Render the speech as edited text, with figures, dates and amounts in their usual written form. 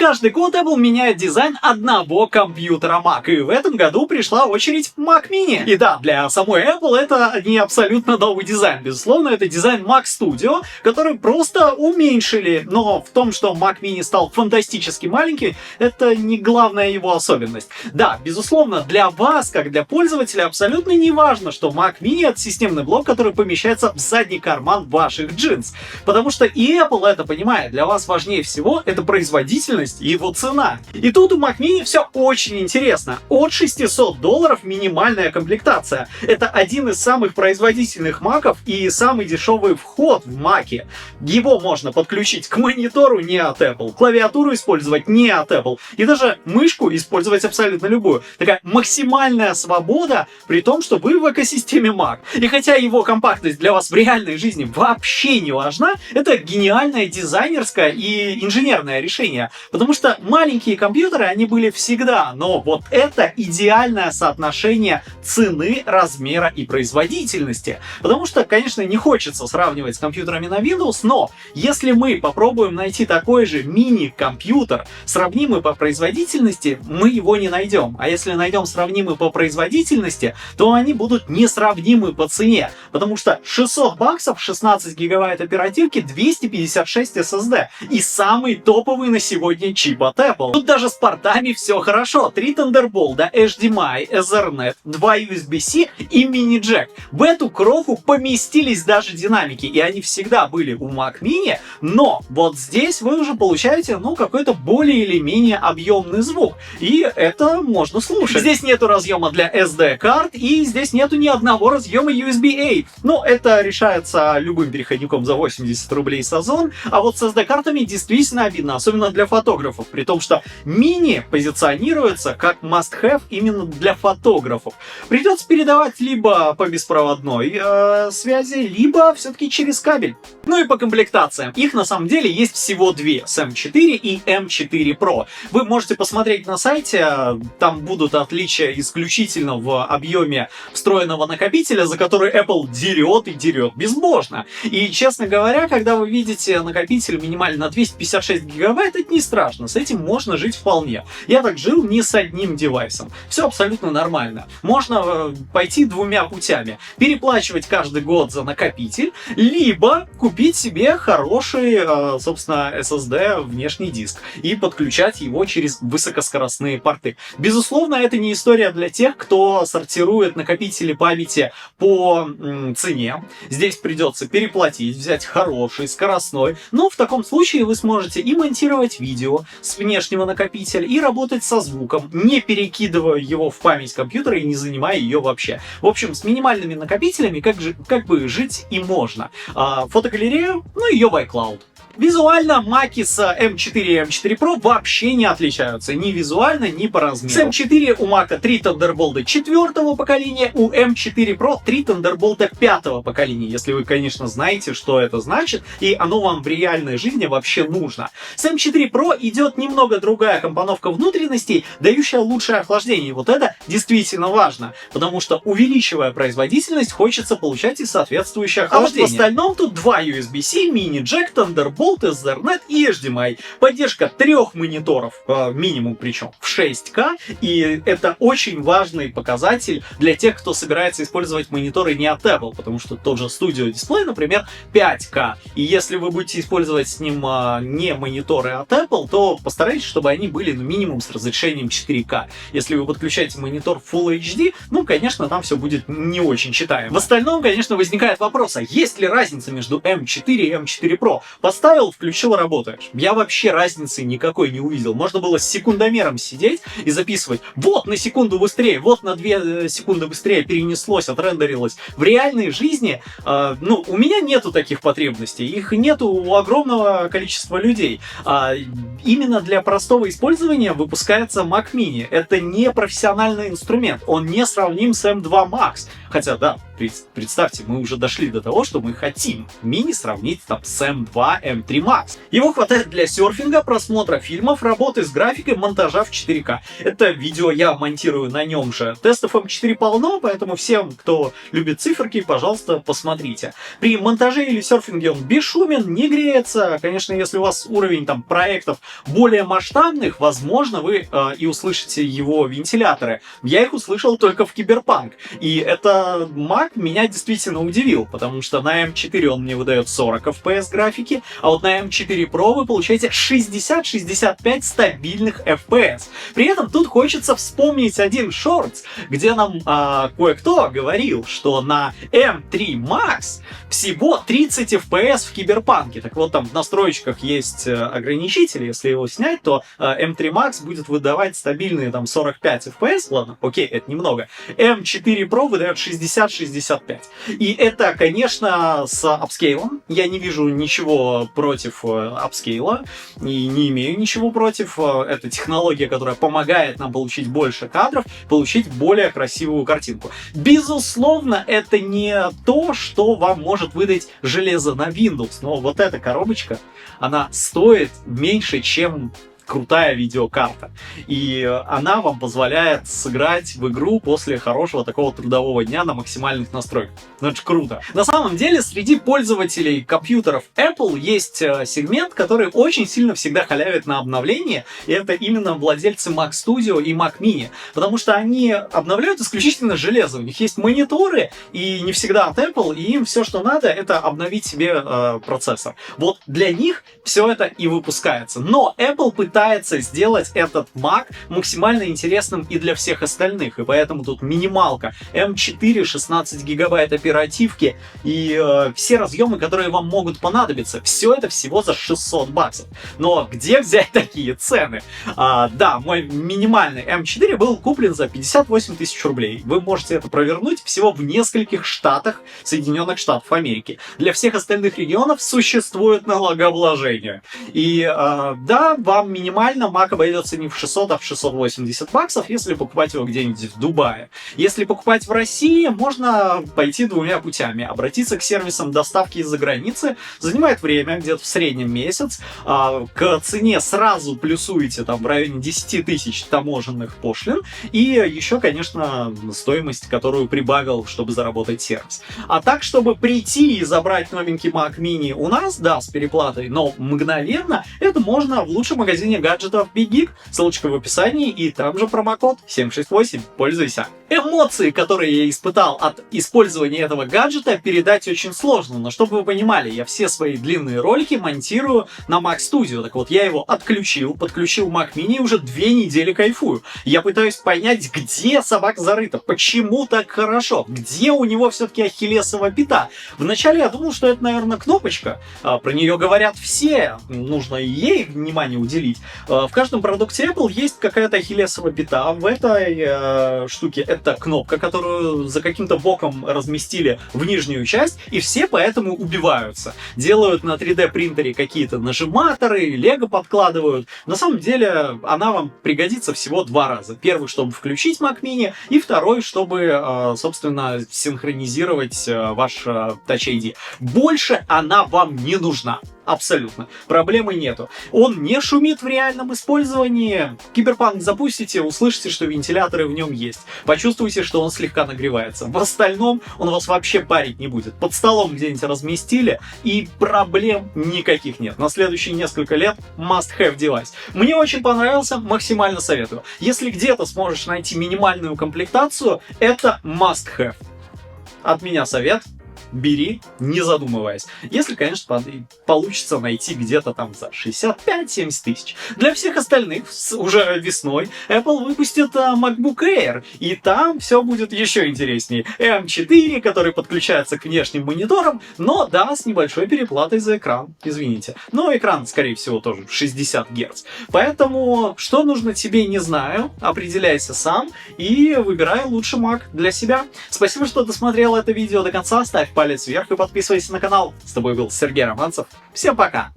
Каждый год Apple меняет дизайн одного компьютера Mac, и в этом году пришла очередь Mac Mini. И да, для самой Apple это не абсолютно новый дизайн. Безусловно, это дизайн Mac Studio, который просто уменьшили. Но в том, что Mac Mini стал фантастически маленький, это не главная его особенность. Да, безусловно, для вас, как для пользователя, абсолютно не важно, что Mac Mini — это системный блок, который помещается в задний карман ваших джинс. Потому что и Apple это понимает. Для вас важнее всего это производительность и его цена. И тут у Mac Mini все очень интересно. От $600 минимальная комплектация. Это один из самых производительных маков и самый дешевый вход в маке. Его можно подключить к монитору не от Apple, клавиатуру использовать не от Apple и даже мышку использовать абсолютно любую. Такая максимальная свобода, при том, что вы в экосистеме Mac. И хотя его компактность для вас в реальной жизни вообще не важна, это гениальное дизайнерское и инженерное решение. Потому что маленькие компьютеры, они были всегда, но вот это идеальное соотношение цены, размера и производительности. Потому что, конечно, не хочется сравнивать с компьютерами на Windows, но если мы попробуем найти такой же мини-компьютер, сравнимый по производительности, мы его не найдем. А если найдем сравнимый по производительности, то они будут несравнимы по цене. Потому что $600, 16 гигабайт оперативки, 256 SSD и самый топовый на сегодня чип от Apple. Тут даже с портами все хорошо. 3 Thunderbolt, HDMI, Ethernet, 2 USB-C и мини-джек. В эту кроху поместились даже динамики, и они всегда были у Mac Mini, но вот здесь вы уже получаете, какой-то более или менее объемный звук, и это можно слушать. Здесь нету разъема для SD-карт, и здесь нету ни одного разъема USB-A. Это решается любым переходником за 80 рублей с Озон, а вот с SD-картами действительно обидно, особенно для фотографов, при том, что Mini позиционируется как must-have именно для фотографов. Придется передавать либо по беспроводной связи, либо все-таки через кабель. И по комплектациям. Их на самом деле есть всего две, с M4 и M4 Pro. Вы можете посмотреть на сайте, там будут отличия исключительно в объеме встроенного накопителя, за который Apple дерет и дерет безбожно. И, честно говоря, когда вы видите накопитель минимально на 256 гигабайт, это не страшно, с этим можно жить вполне. Я так жил не с одним девайсом. Все абсолютно нормально. Можно пойти двумя путями. Переплачивать каждый год за накопитель, либо купить себе хороший, собственно, SSD внешний диск и подключать его через высокоскоростные порты. Безусловно, это не история для тех, кто сортирует накопители памяти по цене. Здесь придется переплатить, взять хороший, скоростной. Но в таком случае вы сможете и монтировать видео с внешнего накопителя, и работать со звуком, не перекидывая его в память компьютера и не занимая ее вообще. В общем, с минимальными накопителями как бы жить и можно. Фотогалерею, ее в iCloud. Визуально маки с M4 и M4 Pro вообще не отличаются ни визуально, ни по размеру. С M4 у Mac 3 Thunderbolt 4-го поколения, у M4 Pro 3 Thunderbolt 5-го поколения, если вы, конечно, знаете, что это значит, и оно вам в реальной жизни вообще нужно. С M4 Pro идет немного другая компоновка внутренностей, дающая лучшее охлаждение. И вот это действительно важно, потому что, увеличивая производительность, хочется получать и соответствующее охлаждение. А вот в остальном тут 2 USB-C, мини-джек, Thunderbolt, Ethernet и HDMI. Поддержка 3 мониторов, минимум причем, в 6К. И это очень важный показатель для тех, кто собирается использовать мониторы не от Apple, потому что тот же Studio Display, например, 5К. И если вы будете использовать с ним не мониторы от Apple, то постарайтесь, чтобы они были минимум с разрешением 4К. Если вы подключаете монитор Full HD, конечно, там все будет не очень читаемо. В остальном, конечно, возникает вопрос, а есть ли разница между M4 и M4 Pro? Поставил, включил, работаешь. Я вообще разницы никакой не увидел. Можно было с секундомером сидеть и записывать. Вот на секунду быстрее, вот на 2 секунды быстрее перенеслось, отрендерилось. В реальной жизни, у меня нету таких потребностей. Их нету у огромного количества людей. Именно для простого использования выпускается Mac Mini. Это не профессиональный инструмент. Он не сравним с M2 Max. Хотя, да, Представьте, мы уже дошли до того, что мы хотим мини сравнить там с M2, M3 Max. Его хватает для серфинга, просмотра фильмов, работы с графикой, монтажа в 4К. Это видео я монтирую на нем же. Тестов M4 полно, поэтому всем, кто любит циферки, пожалуйста, посмотрите. При монтаже или серфинге он бесшумен, не греется. Конечно, если у вас уровень там проектов более масштабных, возможно, вы и услышите его вентиляторы. Я их услышал только в Киберпанк. И это Mac меня действительно удивил, потому что на M4 он мне выдает 40 FPS графики, а вот на M4 Pro вы получаете 60-65 стабильных FPS. При этом тут хочется вспомнить один шортс, где нам кое-кто говорил, что на M3 Max всего 30 FPS в Киберпанке. Так вот, там в настроечках есть ограничители, если его снять, то M3 Max будет выдавать стабильные там 45 FPS, ладно, окей, это немного. M4 Pro выдает 60-65. И это, конечно, с апскейлом. Я не вижу ничего против апскейла и не имею ничего против. Это технология, которая помогает нам получить больше кадров, получить более красивую картинку. Безусловно, это не то, что вам может выдать железо на Windows, но вот эта коробочка, она стоит меньше, чем крутая видеокарта. И она вам позволяет сыграть в игру после хорошего такого трудового дня на максимальных настройках. Ну это же круто. На самом деле, среди пользователей компьютеров Apple есть сегмент, который очень сильно всегда халявит на обновление, и это именно владельцы Mac Studio и Mac Mini. Потому что они обновляют исключительно железо. У них есть мониторы, и не всегда от Apple, и им все, что надо, это обновить себе процессор. Вот для них все это и выпускается. Но Apple пытается сделать этот Mac максимально интересным и для всех остальных. И поэтому тут минималка M4, 16 гигабайт оперативки и все разъемы, которые вам могут понадобиться. Все это всего за 600 баксов. Но где взять такие цены? Да, мой минимальный M4 был куплен за 58 тысяч рублей. Вы можете это провернуть всего в нескольких штатах Соединенных Штатов Америки. Для всех остальных регионов существует налогообложение. И да, вам минимально Mac обойдется не в 600, а в 680 баксов, если покупать его где-нибудь в Дубае. Если покупать в России, можно пойти двумя путями. Обратиться к сервисам доставки из-за границы. Занимает время, где-то в среднем месяц. К цене сразу плюсуете там в районе 10 тысяч таможенных пошлин. И еще, конечно, стоимость, которую прибавил, чтобы заработать сервис. А так, чтобы прийти и забрать новенький Mac Mini у нас, да, с переплатой, но мгновенно, это можно в лучшем магазине гаджетов Big Geek. Ссылочка в описании, и там же промокод 768. Пользуйся. Эмоции, которые я испытал от использования этого гаджета, передать очень сложно. Но чтобы вы понимали, я все свои длинные ролики монтирую на Mac Studio. Так вот, я его отключил, подключил Mac Mini и уже 2 недели кайфую. Я пытаюсь понять, где собака зарыта, почему так хорошо, где у него все-таки ахиллесова пята. Вначале я думал, что это, наверное, кнопочка. Про нее говорят все, нужно и ей внимание уделить. В каждом продукте Apple есть какая-то ахиллесова пята. В этой штуке это кнопка, которую за каким-то боком разместили в нижнюю часть, и все поэтому убиваются. Делают на 3D принтере какие-то нажиматоры, лего подкладывают. На самом деле она вам пригодится всего 2 раза. Первый, чтобы включить Mac Mini, и второй, чтобы, собственно, синхронизировать ваш Touch ID. Больше она вам не нужна. Абсолютно. Проблемы нету. Он не шумит в реальном использовании. Киберпанк запустите, услышите, что вентиляторы в нем есть. Почувствуйте, что он слегка нагревается. В остальном он вас вообще парить не будет. Под столом где-нибудь разместили, и проблем никаких нет. На следующие несколько лет must-have девайс. Мне очень понравился, максимально советую. Если где-то сможешь найти минимальную комплектацию, это must-have. От меня совет. Бери, не задумываясь. Если, конечно, получится найти где-то там за 65-70 тысяч. Для всех остальных уже весной Apple выпустит MacBook Air, и там все будет еще интереснее. M4, который подключается к внешним мониторам, но да, с небольшой переплатой за экран, извините. Но экран, скорее всего, тоже 60 Гц. Поэтому, что нужно тебе, не знаю. Определяйся сам и выбирай лучший Mac для себя. Спасибо, что досмотрел это видео до конца. Ставь палец вверх и подписывайся на канал. С тобой был Сергей Романцев. Всем пока!